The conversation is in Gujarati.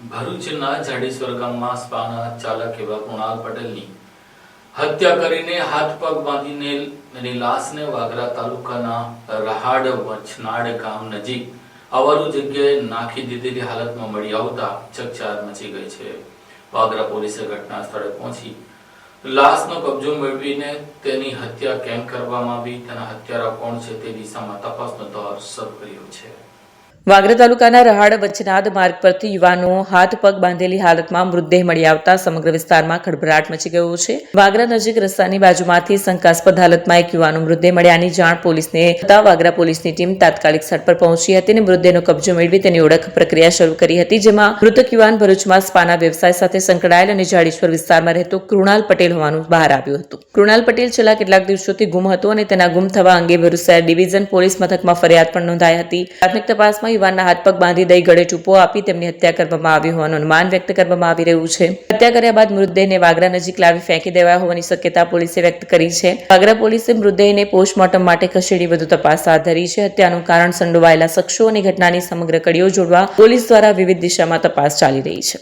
ભરૂચના જાડેશ્વર ગામમાં સ્પાના ચાલક એવા કૃણાલ પટેલની હત્યા કરીને હાથ પગ બાંધીને એની લાશને વાગરા તાલુકાના રહાડ વચનાડ ગામ નજીક અવારું જગ્યાએ નાખી દીધેલી હાલતમાં મળી આવતા ચકચાર મચી ગઈ છે। વાગરા પોલીસે ઘટના સ્થળે પહોંચી લાશનો કબજો મેળવીને તેની હત્યા કેમ કરવામાં આવી, તેના હત્યારા કોણ છે તે દિશામાં તપાસનો દોર શરૂ કર્યો છે। વાગરા તાલુકાના રહાડ વચનાદ માર્ગ પરથી યુવાનો હાથ પગ બાંધેલી હાલતમાં મૃતદેહ મળી આવતા સમગ્ર વિસ્તારમાં ખળભળાટ મચી ગયો છે। વાગરા નજીક રસ્તાની બાજુમાંથી શંકાસ્પદ હાલતમાં એક યુવાનો મૃતદેહ મળ્યાની જાણ પોલીસને થતા વાગરા પોલીસની ટીમ તાત્કાલિક સ્થળ પર પહોંચી હતી અને મૃતદેહનો કબજો મેળવી તેની ઓળખ પ્રક્રિયા શરૂ કરી હતી, જેમાં મૃતક યુવાન ભરૂચમાં સ્પાના વ્યવસાય સાથે સંકળાયેલ અને જાડેશ્વર વિસ્તારમાં રહેતો કૃણાલ પટેલ હોવાનું બહાર આવ્યું હતું। કૃણાલ પટેલ છેલ્લા કેટલાક દિવસોથી ગુમ હતો અને તેના ગુમ થવા અંગે ભરૂચ શહેર ડિવિઝન પોલીસ મથકમાં ફરિયાદ પણ નોંધાઈ હતી। પ્રાથમિક તપાસમાં યુવાનના હાથ પગ બાંધી દઈ ગળે ટૂંપો આપી તેમની હત્યા કરવામાં આવી હોવાનું અનુમાન વ્યક્ત કરવામાં આવી રહ્યું છે। હત્યા કર્યા બાદ મૃતદેહને વાગરા નજીક લાવી ફેંકી દેવાયા હોવાની શક્યતા પોલીસે વ્યક્ત કરી છે। વાગરા પોલીસે મૃતદેહને પોસ્ટમોર્ટમ માટે ખસેડી વધુ તપાસ હાથ ધરી છે। હત્યાનું કારણ સંડોવાયેલા શખ્સો અને ઘટનાની સમગ્ર કડીઓ જોડવા પોલીસ દ્વારા વિવિધ દિશામાં તપાસ ચાલી રહી છે।